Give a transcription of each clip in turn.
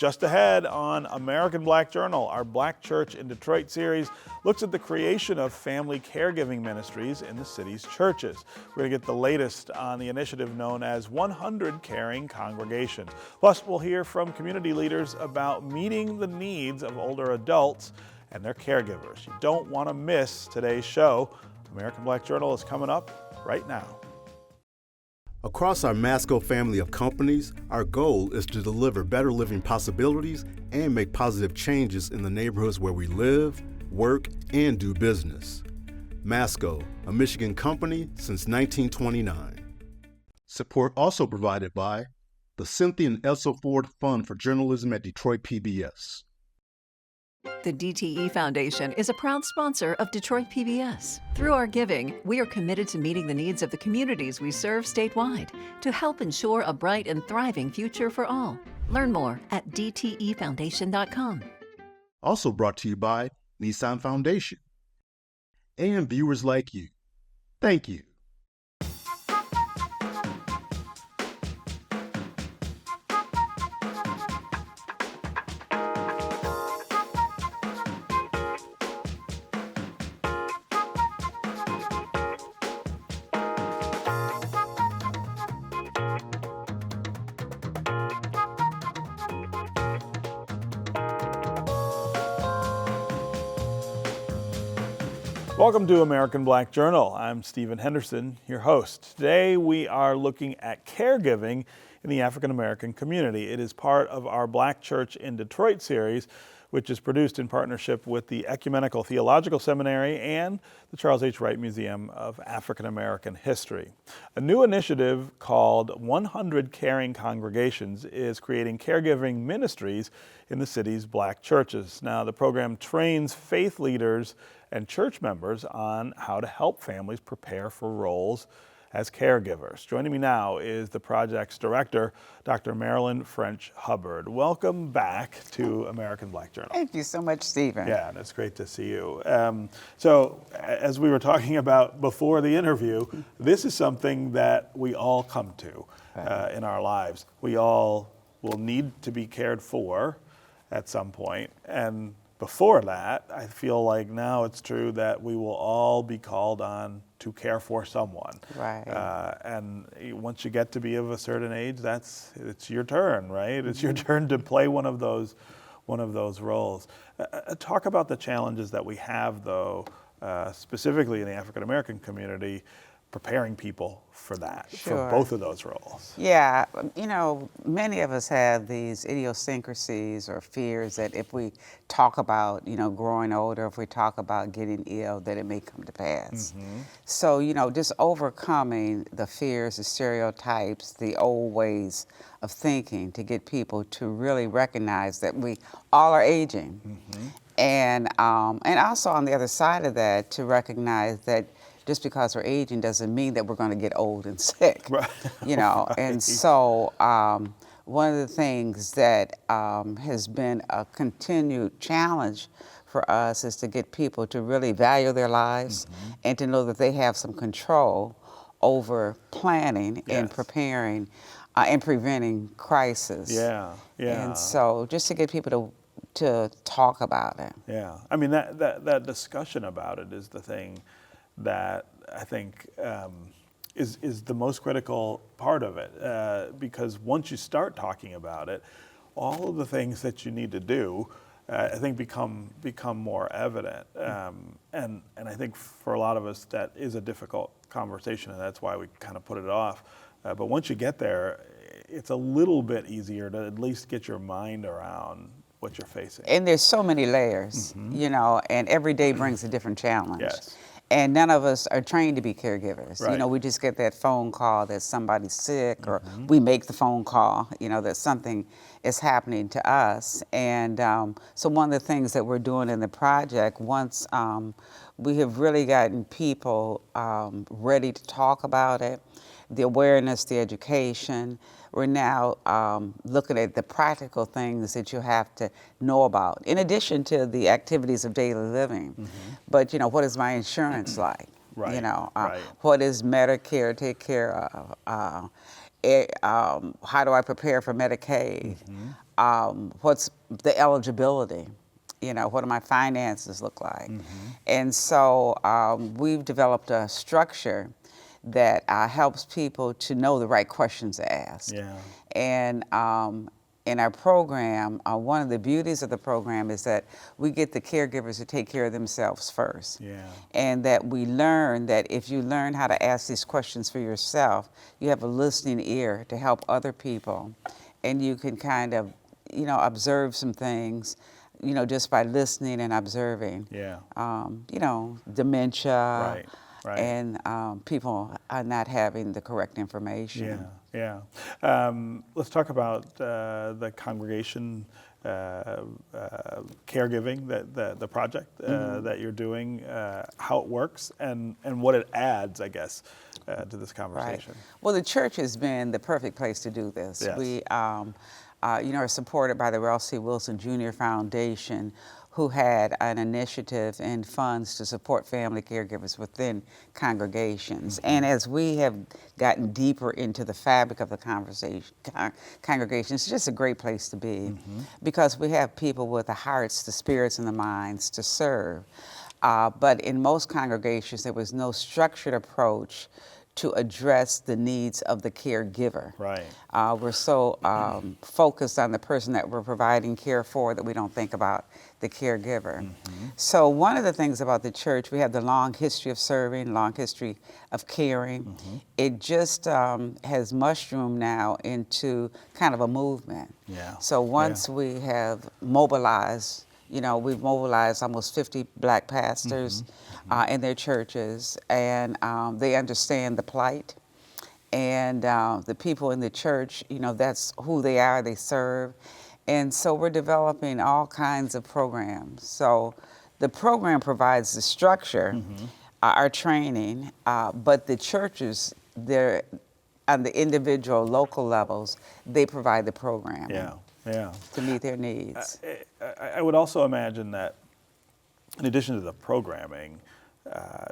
Just ahead on American Black Journal, our Black Church in Detroit series looks at the creation of family caregiving ministries in the city's churches. We're going to get the latest on the initiative known as 100 Caring Congregations. Plus, we'll hear from community leaders about meeting the needs of older adults and their caregivers. You don't want to miss today's show. American Black Journal is coming up right now. Across our Masco family of companies, our goal is to deliver better living possibilities and make positive changes in the neighborhoods where we live, work, and do business. Masco, a Michigan company since 1929. Support also provided by the Cynthia and Elsa Ford Fund for Journalism at Detroit PBS. The DTE Foundation is a proud sponsor of Detroit PBS. Through our giving, we are committed to meeting the needs of the communities we serve statewide to help ensure a bright and thriving future for all. Learn more at dtefoundation.com. Also brought to you by Nissan Foundation and viewers like you. Thank you. Welcome to American Black Journal. I'm Stephen Henderson, your host. Today we are looking at caregiving in the African American community. It is part of our Black Church in Detroit series, which is produced in partnership with the Ecumenical Theological Seminary and the Charles H. Wright Museum of African American History. A new initiative called 100 Caring Congregations is creating caregiving ministries in the city's Black churches. Now, the program trains faith leaders and church members on how to help families prepare for roles as caregivers. Joining me now is the project's director, Dr. Marilyn French Hubbard. Welcome back to American Black Journal. Thank you so much, Stephen. Yeah, and it's great to see you. So as we were talking about before the interview, this is something that we all come to in our lives. We all will need to be cared for at some point, and before that, I feel like now it's true that we will all be called on to care for someone. Right. And once you get to be of a certain age, it's your turn, right? It's your turn to play one of those roles. Talk about the challenges that we have, though, specifically in the African American community, preparing people for that, for both of those roles. Yeah, you know, many of us have these idiosyncrasies or fears that if we talk about, you know, growing older, if we talk about getting ill, that it may come to pass. Mm-hmm. So, you know, just overcoming the fears, the stereotypes, the old ways of thinking to get people to really recognize that we all are aging. Mm-hmm. And also on the other side of that, to recognize that just because we're aging doesn't mean that we're going to get old and sick, right. You know. Right. And so one of the things that has been a continued challenge for us is to get people to really value their lives, mm-hmm. and to know that they have some control over planning, yes. and preparing and preventing crisis. Yeah, yeah. And so just to get people to talk about it. Yeah, I mean that discussion about it is the thing that I think is the most critical part of it, because once you start talking about it, all of the things that you need to do, I think become more evident, and I think for a lot of us that is a difficult conversation, and that's why we kind of put it off. But once you get there, it's a little bit easier to at least get your mind around what you're facing. And there's so many layers, mm-hmm. you know, and every day brings a different challenge. Yes. And none of us are trained to be caregivers. Right. You know, we just get that phone call that somebody's sick, or mm-hmm. we make the phone call, you know, that something is happening to us. And so one of the things that we're doing in the project, once we have really gotten people ready to talk about it, the awareness, the education, we're now looking at the practical things that you have to know about, in addition to the activities of daily living. Mm-hmm. But, you know, what is my insurance like? Right. You know, right. What does Medicare take care of? how do I prepare for Medicaid? What's the eligibility? You know, what do my finances look like? And so we've developed a structure that helps people to know the right questions to ask. Yeah. And in our program, one of the beauties of the program is that we get the caregivers to take care of themselves first. Yeah. And that we learn that if you learn how to ask these questions for yourself, you have a listening ear to help other people. And you can kind of, you know, observe some things, you know, just by listening and observing. Yeah. You know, dementia. Right. And people are not having the correct information. Yeah. Let's talk about the congregation caregiving, the project that you're doing, how it works, and what it adds, I guess, to this conversation. Right. Well, the church has been the perfect place to do this. Yes. We, you know, are supported by the Ralph C. Wilson Jr. Foundation, who had an initiative and funds to support family caregivers within congregations. And as we have gotten deeper into the fabric of the congregation, it's just a great place to be because we have people with the hearts, the spirits, and the minds to serve. But in most congregations, there was no structured approach to address the needs of the caregiver. Right. We're so focused on the person that we're providing care for that we don't think about the caregiver. So one of the things about the church, we have the long history of serving, long history of caring. It just has mushroomed now into kind of a movement. Yeah. So once we have mobilized, you know, we've mobilized almost 50 black pastors in their churches, and they understand the plight. And the people in the church, you know, that's who they are, they serve. And so we're developing all kinds of programs. So the program provides the structure, our training, but the churches, they're on the individual local levels, they provide the program. Yeah. To meet their needs. I would also imagine that in addition to the programming,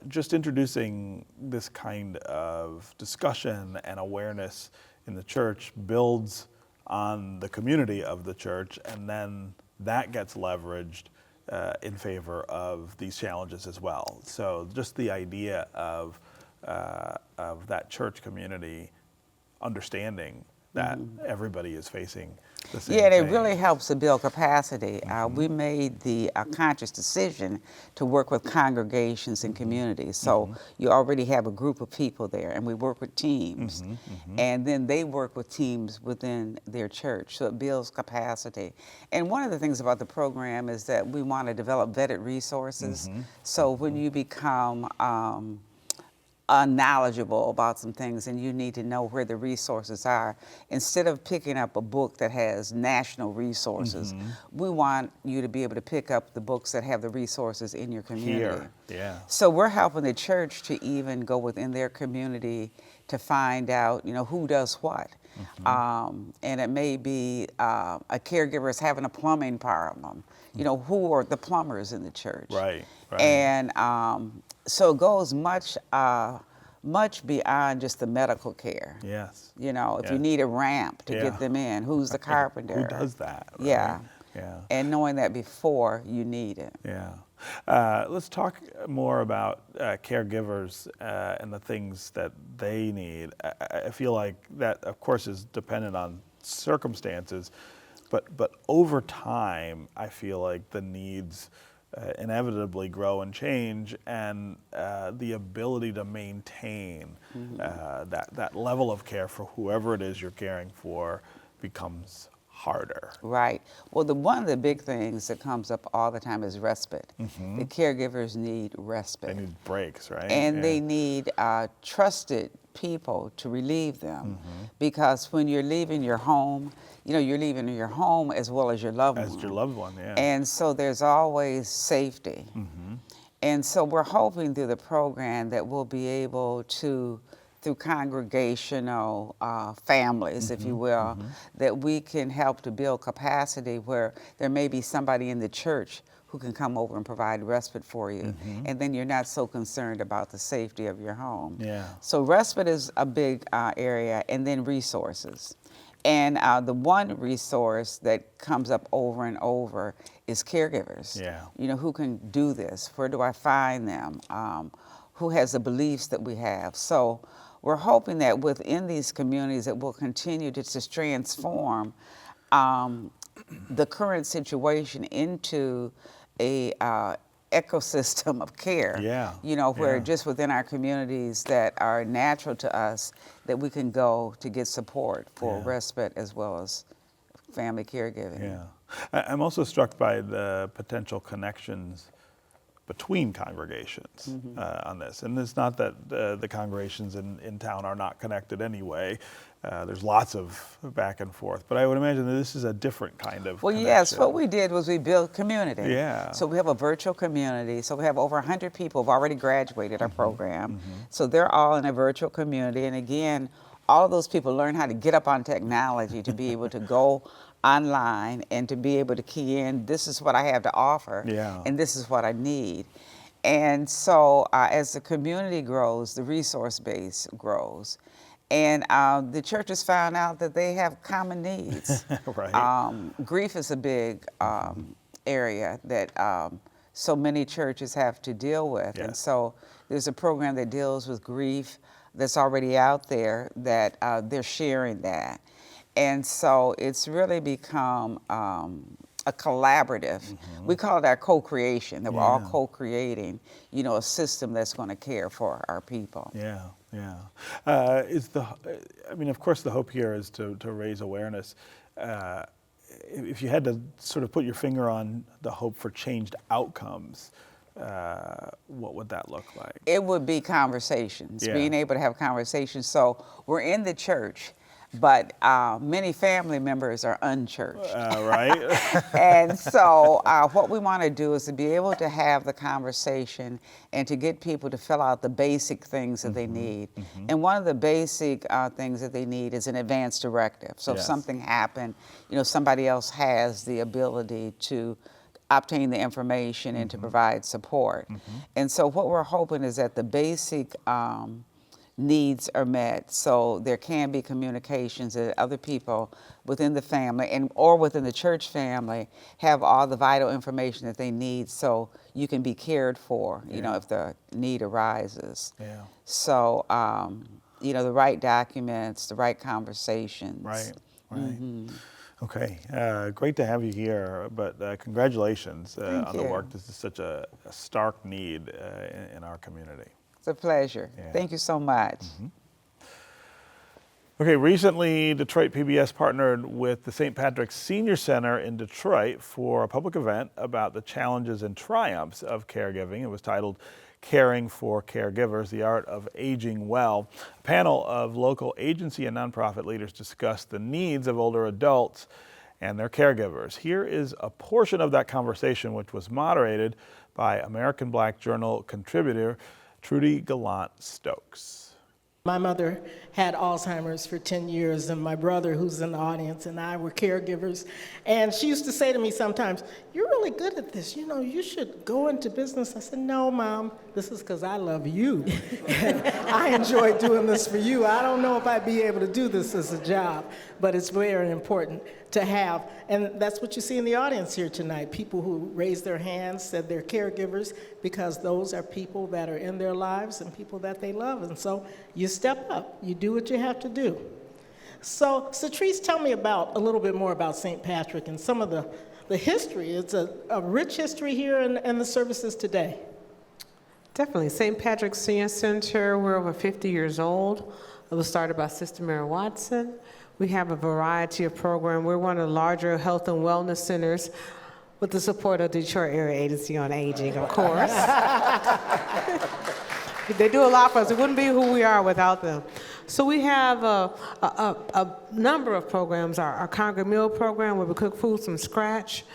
just introducing this kind of discussion and awareness in the church builds on the community of the church, and then that gets leveraged in favor of these challenges as well. So just the idea of that church community understanding that everybody is facing the same Yeah, thing. it really helps to build capacity. We made the conscious decision to work with congregations and communities. So you already have a group of people there, and we work with teams. And then they work with teams within their church, so it builds capacity. And one of the things about the program is that we want to develop vetted resources. So when you become knowledgeable about some things and you need to know where the resources are, instead of picking up a book that has national resources, we want you to be able to pick up the books that have the resources in your community. Here, yeah. So we're helping the church to even go within their community to find out, you know, who does what. And it may be a caregiver is having a plumbing problem. You know, who are the plumbers in the church? Right. And so it goes much beyond just the medical care. Yes. You know, if you need a ramp to get them in, who's the carpenter? Who does that? Right? Yeah. Yeah. And knowing that before you need it. Yeah. Let's talk more about caregivers and the things that they need. I feel like that, of course, is dependent on circumstances, but over time, I feel like the needs inevitably grow and change, and the ability to maintain that level of care for whoever it is you're caring for becomes harder. Right. Well, one of the big things that comes up all the time is respite. The caregivers need respite. They need breaks, right? And they need trusted people to relieve them. Because when you're leaving your home, you know, you're leaving your home as well as your loved one. As your loved one, yeah. And so there's always safety. And so we're hoping through the program that we'll be able to through congregational families, if you will, that we can help to build capacity where there may be somebody in the church who can come over and provide respite for you. And then you're not so concerned about the safety of your home. Yeah. So respite is a big area, and then resources. And the one resource that comes up over and over is caregivers. Yeah. You know, who can do this? Where do I find them? Who has the beliefs that we have? So we're hoping that within these communities that we'll continue to transform the current situation into a ecosystem of care. Yeah. You know, where Yeah. just within our communities that are natural to us, that we can go to get support for Yeah. respite as well as family caregiving. Yeah. I'm also struck by the potential connections between congregations on this. And it's not that the congregations in town are not connected anyway. There's lots of back and forth. But I would imagine that this is a different kind of Well, connection. yes, what we did was we built community. Yeah. So we have a virtual community. So we have over 100 people who've already graduated our program. So they're all in a virtual community. And again, all of those people learn how to get up on technology to be able to go online and to be able to key in, this is what I have to offer, Yeah. and this is what I need. And so as the community grows, the resource base grows. And the church has found out that they have common needs. Right. Grief is a big area that so many churches have to deal with. Yeah. And so there's a program that deals with grief that's already out there that they're sharing that. And so it's really become a collaborative. We call it our co-creation, that we're all Yeah. co-creating, you know, a system that's going to care for our people. Yeah, yeah. I mean, of course, the hope here is to raise awareness. If you had to sort of put your finger on the hope for changed outcomes, what would that look like? It would be conversations, Yeah. being able to have conversations. So we're in the church, but many family members are unchurched. Right? And so what we want to do is to be able to have the conversation and to get people to fill out the basic things that they need. And one of the basic things that they need is an advance directive. So if Yes. something happened, you know, somebody else has the ability to obtain the information and to provide support. And so what we're hoping is that the basic needs are met, so there can be communications that other people within the family and or within the church family have all the vital information that they need, so you can be cared for, you know, if the need arises. Yeah. So, you know, the right documents, the right conversations. Right, right. Okay, great to have you here, but congratulations on the you. work. This is such a stark need in our community. It's a pleasure. Yeah. Thank you so much. Okay, recently Detroit PBS partnered with the St. Patrick's Senior Center in Detroit for a public event about the challenges and triumphs of caregiving. It was titled Caring for Caregivers, The Art of Aging Well. A panel of local agency and nonprofit leaders discussed the needs of older adults and their caregivers. Here is a portion of that conversation, which was moderated by American Black Journal contributor Trudy Gallant-Stokes. My mother had Alzheimer's for 10 years, and my brother, who's in the audience, and I were caregivers. And she used to say to me sometimes, "You're really good at this. You know, you should go into business." I said, "No, Mom, this is because I love you. I enjoy doing this for you. I don't know if I'd be able to do this as a job, but it's very important to have." And that's what you see in the audience here tonight, people who raised their hands, said they're caregivers, because those are people that are in their lives and people that they love. And so you step up, you do what you have to do. So Satrice, tell me a little bit more about St. Patrick and some of the history. It's a rich history here in the services today. Definitely. St. Patrick's Senior Center, we're over 50 years old. It was started by Sister Mary Watson. We have a variety of programs. We're one of the larger health and wellness centers with the support of Detroit Area Agency on Aging, of course. They do a lot for us. It wouldn't be who we are without them. So we have a number of programs. Our Congress Meal program, where we cook food from scratch.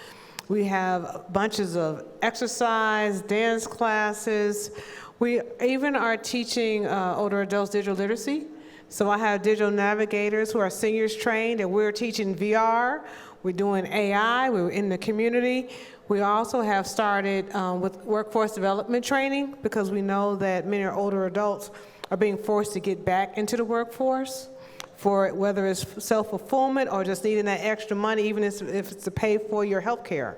We have bunches of exercise, dance classes. We even are teaching older adults digital literacy. So I have digital navigators who are seniors trained, and we're teaching VR. We're doing AI. We're in the community. We also have started with workforce development training because we know that many older adults are being forced to get back into the workforce for whether it's self-fulfillment or just needing that extra money, even if it's to pay for your health care.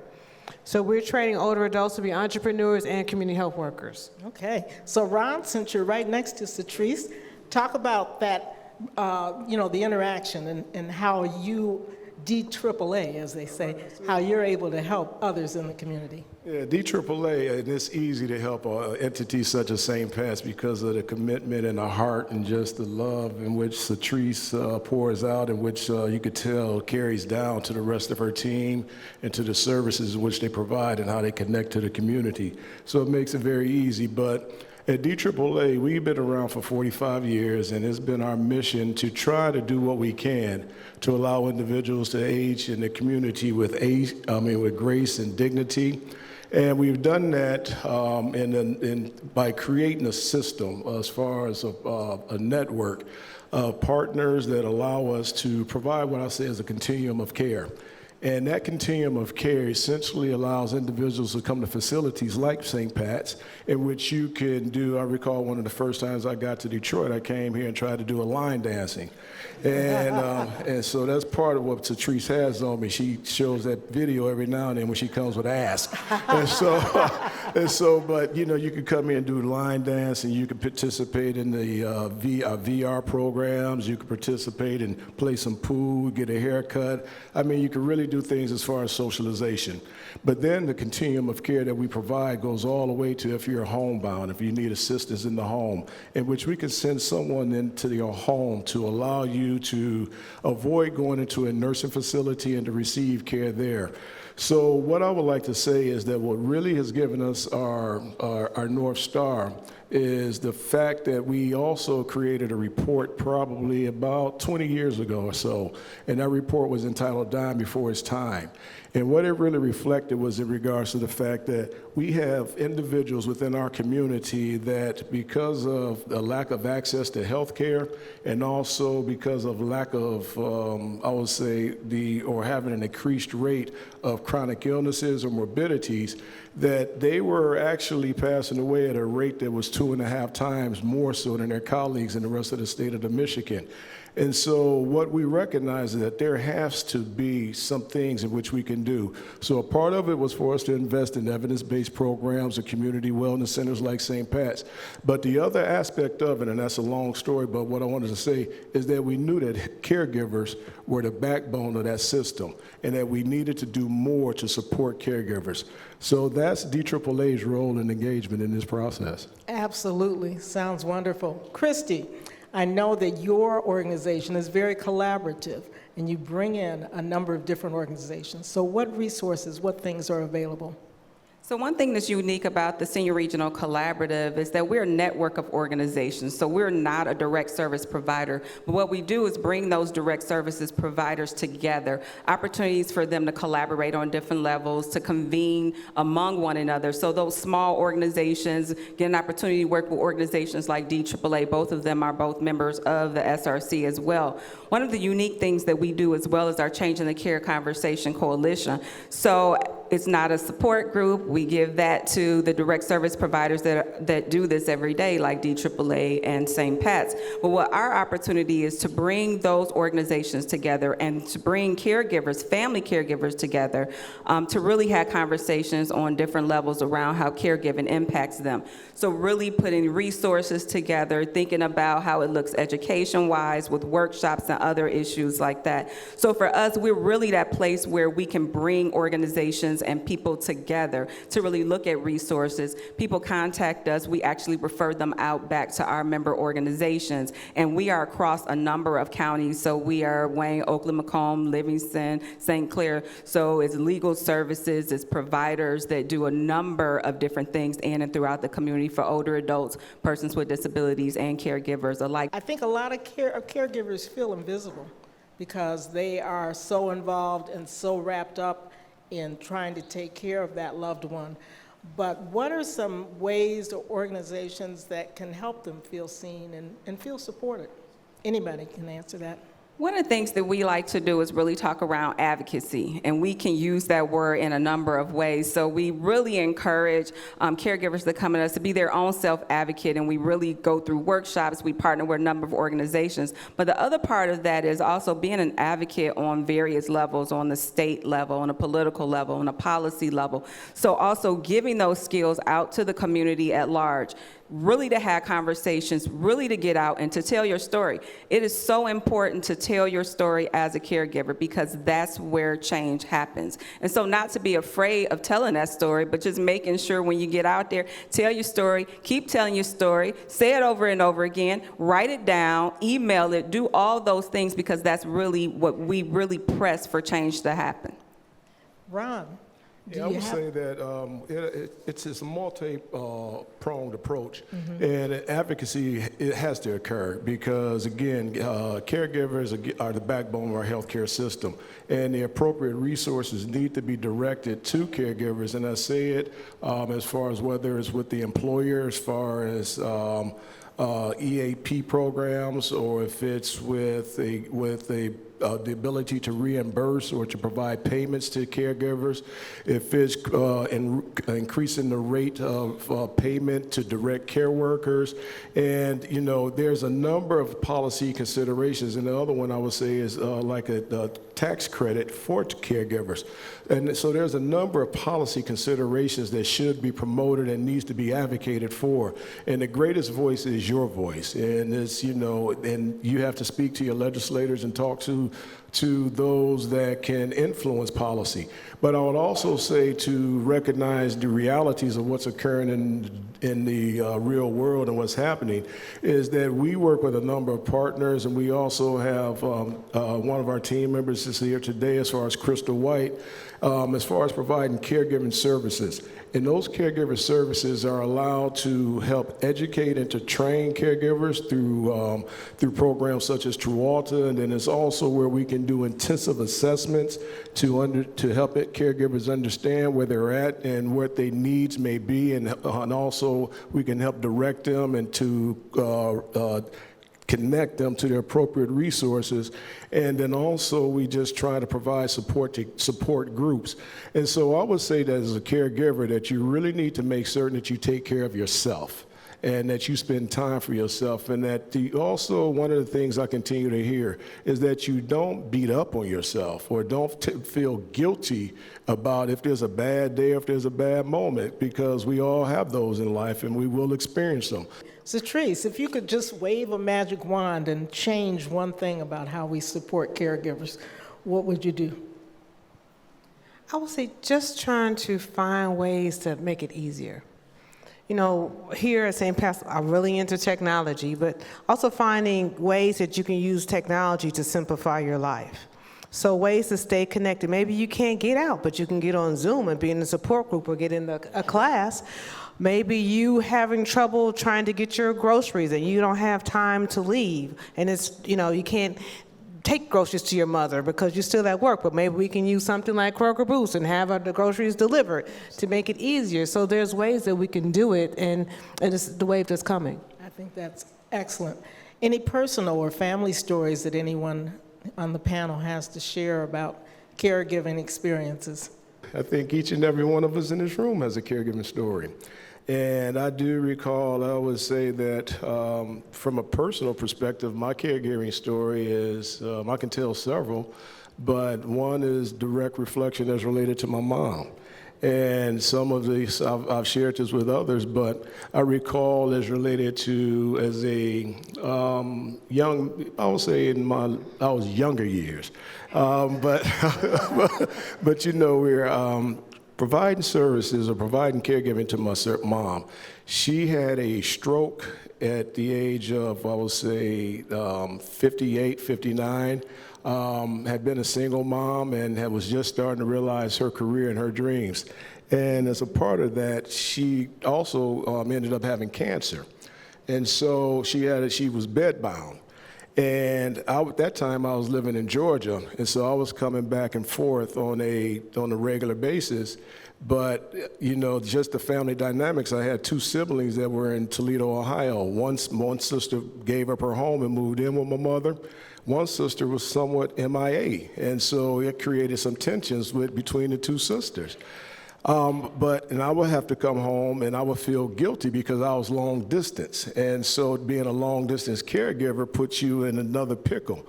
So we're training older adults to be entrepreneurs and community health workers. Okay, so Ron, since you're right next to Satrice, talk about that, the interaction and how you, DAAA, as they say, how you're able to help others in the community. Yeah, DAAA, and it's easy to help entities such as St. Pat's because of the commitment and the heart and just the love in which Satrice pours out, in which you could tell carries down to the rest of her team and to the services which they provide and how they connect to the community. So it makes it very easy. But at DAAA, we've been around for 45 years, and it's been our mission to try to do what we can to allow individuals to age in the community with grace and dignity. And we've done that by creating a system as far as a network of partners that allow us to provide what I say is a continuum of care. And that continuum of care essentially allows individuals to come to facilities like St. Pat's, in which you can do, I recall one of the first times I got to Detroit, I came here and tried to do a line dancing. And so that's part of what Satrice has on me. She shows that video every now and then when she comes with Ask. But you can come in and do line dance, and you can participate in the VR programs. You can participate and play some pool, get a haircut. I mean, you can really do things as far as socialization. But then the continuum of care that we provide goes all the way to if you're homebound, if you need assistance in the home, in which we can send someone into your home to allow you to avoid going into a nursing facility and to receive care there. So what I would like to say is that what really has given us our North Star is the fact that we also created a report probably about 20 years ago or so, and that report was entitled Dying Before Its Time. And what it really reflected was in regards to the fact that we have individuals within our community that, because of the lack of access to health care and also because of lack of, having an increased rate of chronic illnesses or morbidities, that they were actually passing away at a rate that was 2.5 times more so than their colleagues in the rest of the state of Michigan. And so what we recognize is that there has to be some things in which we can do. So a part of it was for us to invest in evidence-based programs and community wellness centers like St. Pat's. But the other aspect of it, and that's a long story, but what I wanted to say is that we knew that caregivers were the backbone of that system and that we needed to do more to support caregivers. So that's DAAA's role and engagement in this process. Absolutely. Sounds wonderful. Christy, I know that your organization is very collaborative, and you bring in a number of different organizations. So what resources, what things are available? So one thing that's unique about the Senior Regional Collaborative is that we're a network of organizations. So we're not a direct service provider, but what we do is bring those direct services providers together, opportunities for them to collaborate on different levels, to convene among one another. So those small organizations get an opportunity to work with organizations like DAAA. Both of them are both members of the SRC as well. One of the unique things that we do as well is our Changing the Care Conversation Coalition. So it's not a support group. We give that to the direct service providers that do this every day, like DAAA and St. Pat's. But what our opportunity is to bring those organizations together and to bring caregivers, family caregivers together, to really have conversations on different levels around how caregiving impacts them. So really putting resources together, thinking about how it looks education-wise with workshops and other issues like that. So for us, we're really that place where we can bring organizations and people together to really look at resources. People contact us, we actually refer them out back to our member organizations, and we are across a number of counties. So we are Wayne, Oakland, Macomb, Livingston, St. Clair. So it's legal services, it's providers that do a number of different things in and throughout the community for older adults, persons with disabilities, and caregivers alike. I think a lot of caregivers feel invisible because they are so involved and so wrapped up in trying to take care of that loved one. But what are some ways or organizations that can help them feel seen and feel supported? Anybody can answer that. One of the things that we like to do is really talk around advocacy, and we can use that word in a number of ways. So we really encourage caregivers that come to us to be their own self-advocate, and we really go through workshops. We partner with a number of organizations. But the other part of that is also being an advocate on various levels, on the state level, on a political level, on a policy level. So also giving those skills out to the community at large, really to have conversations, really to get out and to tell your story. It is so important to tell your story as a caregiver because that's where change happens. And so not to be afraid of telling that story, but just making sure when you get out there, tell your story, keep telling your story, say it over and over again, write it down, email it, do all those things because that's really what we really press for change to happen. Ron? Yeah, I would say that it's this multi-pronged approach, and advocacy, it has to occur because, again, caregivers are the backbone of our healthcare system, and the appropriate resources need to be directed to caregivers, and I say it as far as whether it's with the employer, as far as EAP programs, or if it's with the ability to reimburse or to provide payments to caregivers, if it's increasing the rate of payment to direct care workers. And, you know, there's a number of policy considerations. And the other one I would say is like a tax credit for caregivers. And so there's a number of policy considerations that should be promoted and needs to be advocated for. And the greatest voice is your voice. And it's, you know, and you have to speak to your legislators and talk to those that can influence policy. But I would also say to recognize the realities of what's occurring in the real world and what's happening is that we work with a number of partners, and we also have one of our team members is here today as far as Crystal White, as far as providing caregiving services. And those caregiver services are allowed to help educate and to train caregivers through programs such as Trewalta, and then it's also where we can do intensive assessments to help caregivers understand where they're at and what their needs may be, and also we can help direct them and to connect them to the appropriate resources. And then also we just try to provide support to support groups. And so I would say that as a caregiver that you really need to make certain that you take care of yourself and that you spend time for yourself, and that also one of the things I continue to hear is that you don't beat up on yourself or don't feel guilty about if there's a bad day or if there's a bad moment, because we all have those in life and we will experience them. So, Trace, if you could just wave a magic wand and change one thing about how we support caregivers, what would you do? I would say just trying to find ways to make it easier. You know, here at St. Pat's, I'm really into technology, but also finding ways that you can use technology to simplify your life. So ways to stay connected. Maybe you can't get out, but you can get on Zoom and be in a support group or get in a class. Maybe you having trouble trying to get your groceries and you don't have time to leave, and it's, you know, you can't take groceries to your mother because you're still at work, but maybe we can use something like Kroger Boost and have the groceries delivered to make it easier. So there's ways that we can do it, and it's the wave that's coming. I think that's excellent. Any personal or family stories that anyone on the panel has to share about caregiving experiences? I think each and every one of us in this room has a caregiving story. And I do recall, I would say that from a personal perspective, my caregiving story is, I can tell several, but one is direct reflection as related to my mom. And some of these, I've shared this with others, but I recall as related to as a young, I would say I was younger years, but you know, we're providing services or providing caregiving to my mom. She had a stroke at the age of, I would say, 58, 59. Had been a single mom and was just starting to realize her career and her dreams. And as a part of that, she also ended up having cancer. And so she was bedbound. And at that time, I was living in Georgia, and so I was coming back and forth on a regular basis. But, you know, just the family dynamics, I had two siblings that were in Toledo, Ohio. One sister gave up her home and moved in with my mother. One sister was somewhat MIA, and so it created some tensions between the two sisters. And I would have to come home and I would feel guilty because I was long distance. And so being a long distance caregiver puts you in another pickle.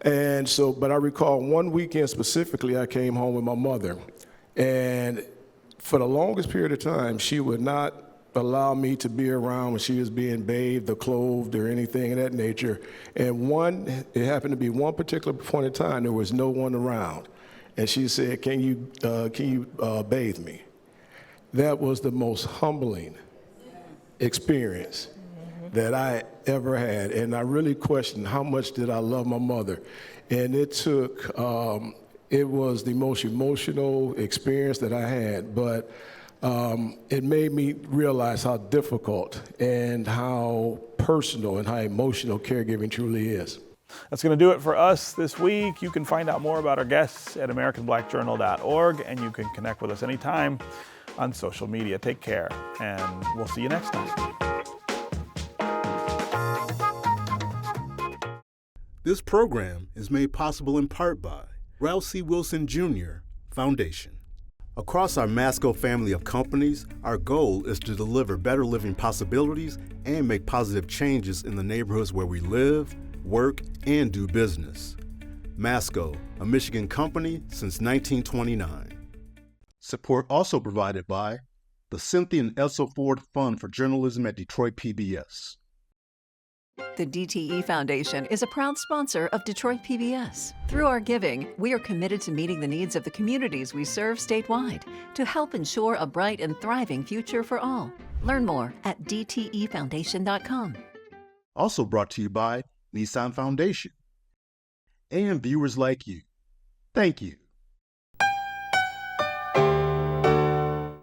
And so, but I recall one weekend specifically, I came home with my mother. And for the longest period of time, she would not allow me to be around when she was being bathed or clothed or anything of that nature. And it happened to be one particular point in time, there was no one around. And she said, can you bathe me? That was the most humbling experience that I ever had. And I really questioned how much did I love my mother. And it was the most emotional experience that I had, but it made me realize how difficult and how personal and how emotional caregiving truly is. That's going to do it for us this week. You can find out more about our guests at AmericanBlackJournal.org, and you can connect with us anytime on social media. Take care, and we'll see you next time. This program is made possible in part by Ralph C. Wilson Jr. Foundation. Across our Masco family of companies, our goal is to deliver better living possibilities and make positive changes in the neighborhoods where we live, work, and do business. Masco, a Michigan company since 1929. Support also provided by the Cynthia and Elsa Ford Fund for Journalism at Detroit PBS. The DTE Foundation is a proud sponsor of Detroit PBS. Through our giving, we are committed to meeting the needs of the communities we serve statewide to help ensure a bright and thriving future for all. Learn more at dtefoundation.com. Also brought to you by Nissan Foundation and viewers like you. Thank you.